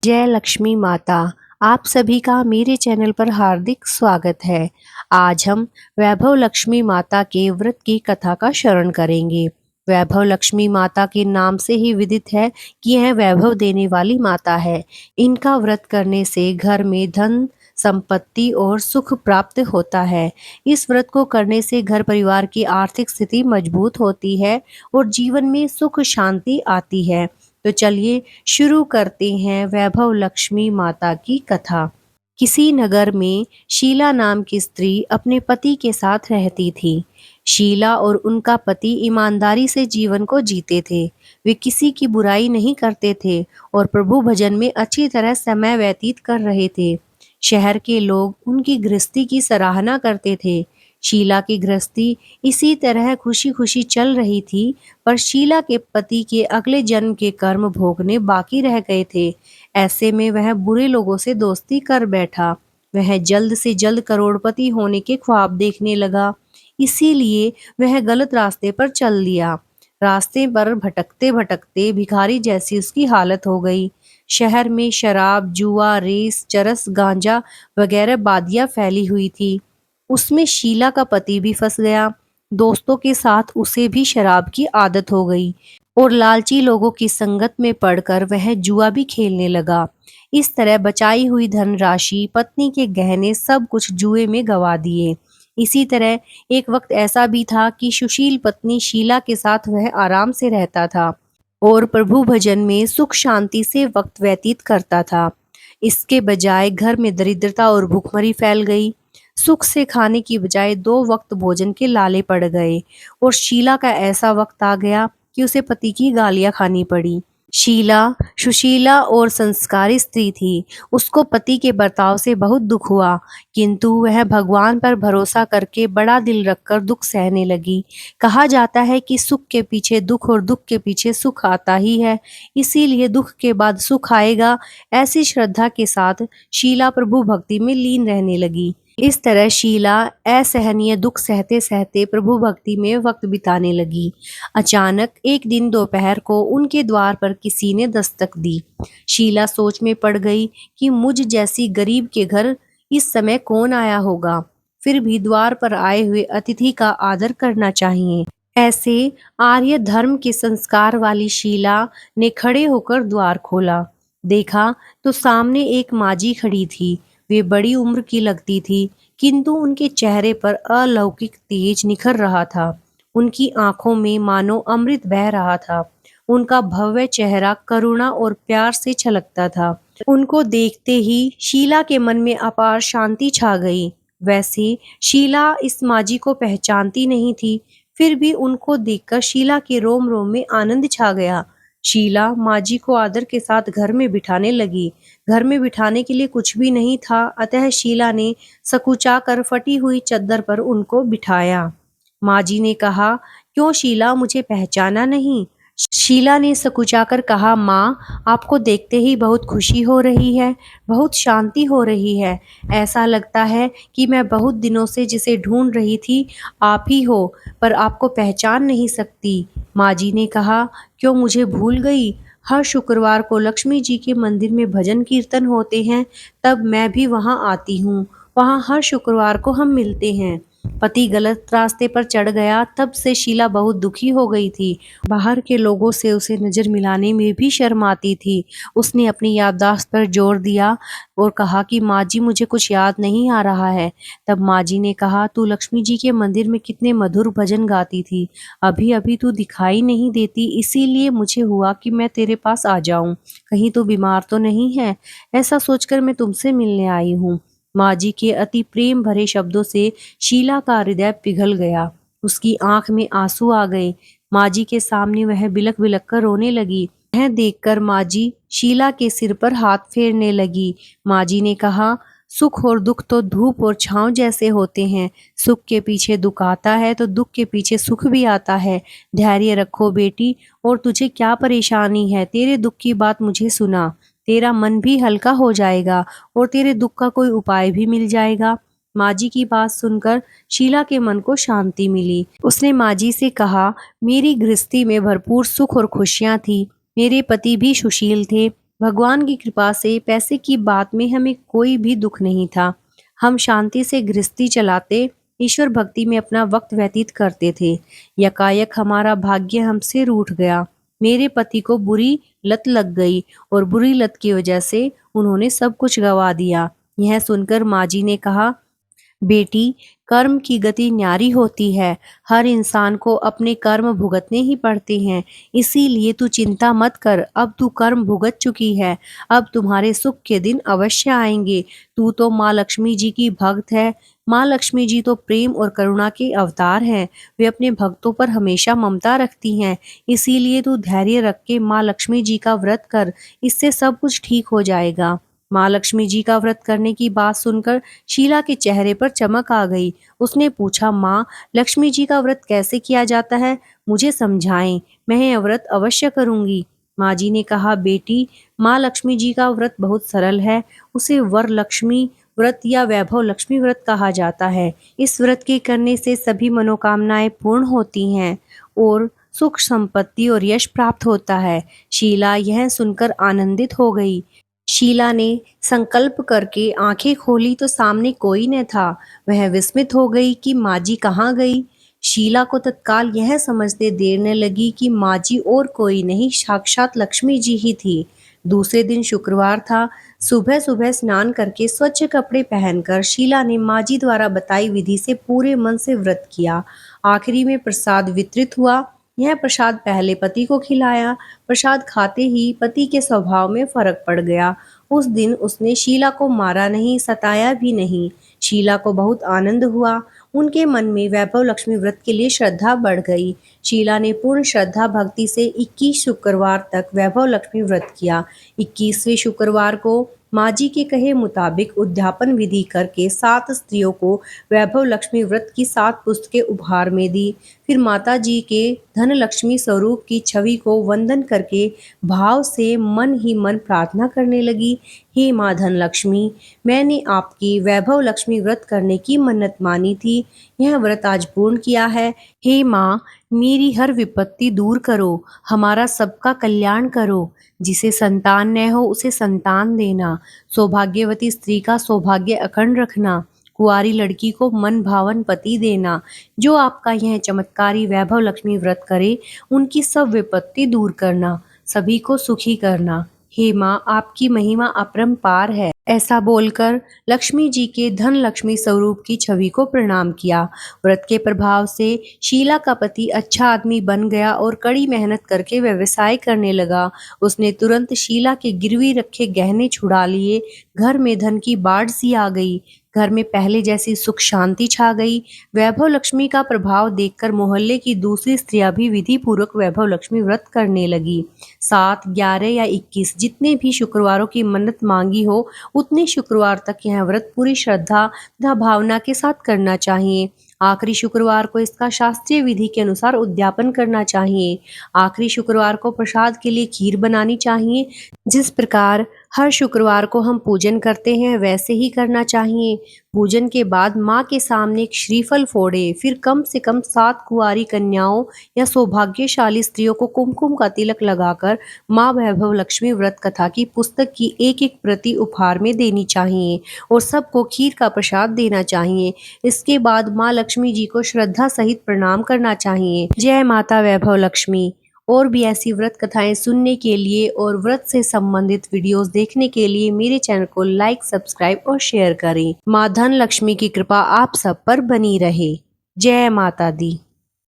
जय लक्ष्मी माता। आप सभी का मेरे चैनल पर हार्दिक स्वागत है। आज हम वैभव लक्ष्मी माता के व्रत की कथा का श्रवण करेंगे। वैभव लक्ष्मी माता के नाम से ही विदित है कि यह वैभव देने वाली माता है। इनका व्रत करने से घर में धन, संपत्ति और सुख प्राप्त होता है। इस व्रत को करने से घर परिवार की आर्थिक स्थिति मजबूत होती है और जीवन में सुख शांति आती है। तो चलिए शुरू करते हैं वैभव लक्ष्मी माता की कथा। किसी नगर में शीला नाम की स्त्री अपने पति के साथ रहती थी। शीला और उनका पति ईमानदारी से जीवन को जीते थे। वे किसी की बुराई नहीं करते थे और प्रभु भजन में अच्छी तरह समय व्यतीत कर रहे थे। शहर के लोग उनकी गृहस्थी की सराहना करते थे। शीला की गृहस्थी इसी तरह खुशी खुशी चल रही थी, पर शीला के पति के अगले जन्म के कर्म भोगने बाकी रह गए थे। ऐसे में वह बुरे लोगों से दोस्ती कर बैठा। वह जल्द से जल्द करोड़पति होने के ख्वाब देखने लगा। इसीलिए वह गलत रास्ते पर चल दिया। रास्ते पर भटकते भटकते भिखारी जैसी उसकी हालत हो गई। शहर में शराब, जुआ, रेस, चरस, गांजा वगैरह बादियां फैली हुई थी। उसमें शीला का पति भी फंस गया। दोस्तों के साथ उसे भी शराब की आदत हो गई और लालची लोगों की संगत में पड़कर वह जुआ भी खेलने लगा। इस तरह बचाई हुई धनराशि, पत्नी के गहने, सब कुछ जुए में गवा दिए। इसी तरह एक वक्त ऐसा भी था कि सुशील पत्नी शीला के साथ वह आराम से रहता था और प्रभु भजन में सुख शांति से वक्त व्यतीत करता था। इसके बजाय घर में दरिद्रता और भूखमरी फैल गई। सुख से खाने की बजाय 2 वक्त भोजन के लाले पड़ गए और शीला का ऐसा वक्त आ गया कि उसे पति की गालियां खानी पड़ी। शीला सुशीला और संस्कारी स्त्री थी। उसको पति के बर्ताव से बहुत दुख हुआ, किंतु वह भगवान पर भरोसा करके बड़ा दिल रखकर दुख सहने लगी। कहा जाता है कि सुख के पीछे दुख और दुख के पीछे सुख आता ही है, इसीलिए दुख के बाद सुख आएगा। ऐसी श्रद्धा के साथ शीला प्रभु भक्ति में लीन रहने लगी। इस तरह शीला असहनीय दुख सहते सहते प्रभु भक्ति में वक्त बिताने लगी। अचानक एक दिन दोपहर को उनके द्वार पर किसी ने दस्तक दी। शीला सोच में पड़ गई कि मुझ जैसी गरीब के घर इस समय कौन आया होगा। फिर भी द्वार पर आए हुए अतिथि का आदर करना चाहिए। ऐसे आर्य धर्म के संस्कार वाली शीला ने खड़े होकर द्वार खोला। देखा तो सामने एक माजी खड़ी थी। वे बड़ी उम्र की लगती थी, किंतु उनके चेहरे पर अलौकिक तेज निखर रहा था। उनकी आंखों में मानो अमृत बह रहा था। उनका भव्य चेहरा करुणा और प्यार से छलकता था। उनको देखते ही शीला के मन में अपार शांति छा गई। वैसे शीला इस माजी को पहचानती नहीं थी, फिर भी उनको देखकर शीला के रोम रोम में आनंद छा गया। शीला माजी को आदर के साथ घर में बिठाने लगी। घर में बिठाने के लिए कुछ भी नहीं था, अतः शीला ने सकुचा कर फटी हुई चद्दर पर उनको बिठाया। माजी ने कहा, क्यों शीला, मुझे पहचाना नहीं? शीला ने सकुचाकर कहा, माँ, आपको देखते ही बहुत खुशी हो रही है, बहुत शांति हो रही है। ऐसा लगता है कि मैं बहुत दिनों से जिसे ढूंढ रही थी आप ही हो, पर आपको पहचान नहीं सकती। माजी ने कहा, क्यों मुझे भूल गई? हर शुक्रवार को लक्ष्मी जी के मंदिर में भजन कीर्तन होते हैं, तब मैं भी वहाँ आती हूँ। वहाँ हर शुक्रवार को हम मिलते हैं। पति गलत रास्ते पर चढ़ गया, तब से शीला बहुत दुखी हो गई थी। बाहर के लोगों से उसे नजर मिलाने में भी शर्म आती थी। उसने अपनी याददाश्त पर जोर दिया और कहा कि माँ जी, मुझे कुछ याद नहीं आ रहा है। तब माँ जी ने कहा, तू लक्ष्मी जी के मंदिर में कितने मधुर भजन गाती थी, अभी अभी तू दिखाई नहीं देती, इसीलिए मुझे हुआ कि मैं तेरे पास आ जाऊं। कहीं तू बीमार तो नहीं है? ऐसा सोचकर मैं तुमसे मिलने आई हूँ। माँ जी के अति प्रेम भरे शब्दों से शीला का हृदय पिघल गया। उसकी आंख में आंसू आ गए। माँ जी के सामने वह बिलक बिलक कर रोने लगी। वह देखकर माँ जी शीला के सिर पर हाथ फेरने लगी। माँ जी ने कहा, सुख और दुख तो धूप और छांव जैसे होते हैं। सुख के पीछे दुख आता है तो दुख के पीछे सुख भी आता है। धैर्य रखो बेटी, और तुझे क्या परेशानी है? तेरे दुख की बात मुझे सुना, तेरा मन भी हल्का हो जाएगा और तेरे दुख का कोई उपाय भी मिल जाएगा। माँ जी की बात सुनकर शीला के मन को शांति मिली। उसने माँ जी से कहा, मेरी गृहस्थी में भरपूर सुख और खुशियां थी। मेरे पति भी सुशील थे। भगवान की कृपा से पैसे की बात में हमें कोई भी दुख नहीं था। हम शांति से गृहस्थी चलाते, ईश्वर भक्ति में अपना वक्त व्यतीत करते थे। यकायक हमारा भाग्य हमसे रूठ गया। मेरे पति को बुरी लत लग गई और बुरी लत की वजह से उन्होंने सब कुछ गंवा दिया। यह सुनकर माँ जी ने कहा, बेटी, कर्म की गति न्यारी होती है। हर इंसान को अपने कर्म भुगतने ही पड़ते हैं। इसीलिए तू चिंता मत कर, अब तू कर्म भुगत चुकी है। अब तुम्हारे सुख के दिन अवश्य आएंगे। तू तो माँ लक्ष्मी जी की भक्त है। माँ लक्ष्मी जी तो प्रेम और करुणा के अवतार हैं। वे अपने भक्तों पर हमेशा ममता रखती हैं। इसीलिए तू धैर्य रख के माँ लक्ष्मी जी का व्रत कर, इससे सब कुछ ठीक हो जाएगा। माँ लक्ष्मी जी का व्रत करने की बात सुनकर शीला के चेहरे पर चमक आ गई। उसने पूछा, माँ, लक्ष्मी जी का व्रत कैसे किया जाता है? मुझे समझाएं, मैं यह व्रत अवश्य करूंगी। माँ जी ने कहा, बेटी, माँ लक्ष्मी जी का व्रत बहुत सरल है। उसे वर लक्ष्मी व्रत या वैभव लक्ष्मी व्रत कहा जाता है। इस व्रत के करने से सभी मनोकामनाएं पूर्ण होती हैं और सुख संपत्ति और यश प्राप्त होता है। शीला यह सुनकर आनंदित हो गई। शीला ने संकल्प करके आंखें खोली तो सामने कोई न था। वह विस्मित हो गई कि माँ जी कहाँ गई। शीला को तत्काल यह समझते देर न लगी कि माँ जी और कोई नहीं, साक्षात लक्ष्मी जी ही थी। दूसरे दिन शुक्रवार था। सुबह सुबह स्नान करके स्वच्छ कपड़े पहनकर शीला ने माँ जी द्वारा बताई विधि से पूरे मन से व्रत किया। आखिरी में प्रसाद वितरित हुआ। यह प्रसाद पहले पति को खिलाया। प्रसाद खाते ही पति के स्वभाव में फर्क पड़ गया। उस दिन उसने शीला को मारा नहीं, सताया भी नहीं। शीला को बहुत आनंद हुआ। उनके मन में वैभव लक्ष्मी व्रत के लिए श्रद्धा बढ़ गई। शीला ने पूर्ण श्रद्धा भक्ति से 21 शुक्रवार तक वैभव लक्ष्मी व्रत किया। 21वें शुक्रवार को माँ जी के कहे मुताबिक उद्यापन विधि करके 7 स्त्रियों को वैभव लक्ष्मी व्रत की 7 पुस्तकें उपहार में दी। फिर माता जी के धन लक्ष्मी स्वरूप की छवि को वंदन करके भाव से मन ही मन प्रार्थना करने लगी, हे माँ धन लक्ष्मी, मैंने आपकी वैभव लक्ष्मी व्रत करने की मन्नत मानी थी। यह व्रत आज पूर्ण किया है। हे माँ, मेरी हर विपत्ति दूर करो, हमारा सबका कल्याण करो। जिसे संतान न हो उसे संतान देना, सौभाग्यवती स्त्री का सौभाग्य अखंड रखना, कुंवारी लड़की को मन भावन पति देना। जो आपका यह चमत्कारी वैभव लक्ष्मी व्रत करे, उनकी सब विपत्ति दूर करना, सभी को सुखी करना। हे माँ, आपकी महिमा अपरंपार है। ऐसा बोलकर लक्ष्मी जी के धन लक्ष्मी स्वरूप की छवि को प्रणाम किया। व्रत के प्रभाव से शीला का पति अच्छा आदमी बन गया और कड़ी मेहनत करके व्यवसाय करने लगा। उसने तुरंत शीला के गिरवी रखे गहने छुड़ा लिए। घर में धन की बाढ़ सी आ गई। घर में पहले जैसी सुख शांति छा गई। वैभव लक्ष्मी का प्रभाव देखकर मोहल्ले की दूसरी स्त्रियां भी विधि पूर्वक वैभव लक्ष्मी व्रत करने लगी। 7, 11 या 21 जितने भी शुक्रवारों की मन्नत मांगी हो, उतने शुक्रवार तक यह व्रत पूरी श्रद्धा तथा भावना के साथ करना चाहिए। आखिरी शुक्रवार को इसका शास्त्रीय विधि के अनुसार उद्यापन करना चाहिए। आखिरी शुक्रवार को प्रसाद के लिए खीर बनानी चाहिए। जिस प्रकार हर शुक्रवार को हम पूजन करते हैं, वैसे ही करना चाहिए। पूजन के बाद माँ के सामने एक श्रीफल फोड़े, फिर कम से कम 7 कुंवारी कन्याओं या सौभाग्यशाली स्त्रियों को कुमकुम का तिलक लगाकर माँ वैभव लक्ष्मी व्रत कथा की पुस्तक की एक एक प्रति उपहार में देनी चाहिए और सबको खीर का प्रसाद देना चाहिए। इसके बाद माँ लक्ष्मी जी को श्रद्धा सहित प्रणाम करना चाहिए। जय माता वैभव लक्ष्मी। और भी ऐसी व्रत कथाएं सुनने के लिए और व्रत से संबंधित वीडियोस देखने के लिए मेरे चैनल को लाइक, सब्सक्राइब और शेयर करें। माँ धन लक्ष्मी की कृपा आप सब पर बनी रहे। जय माता दी।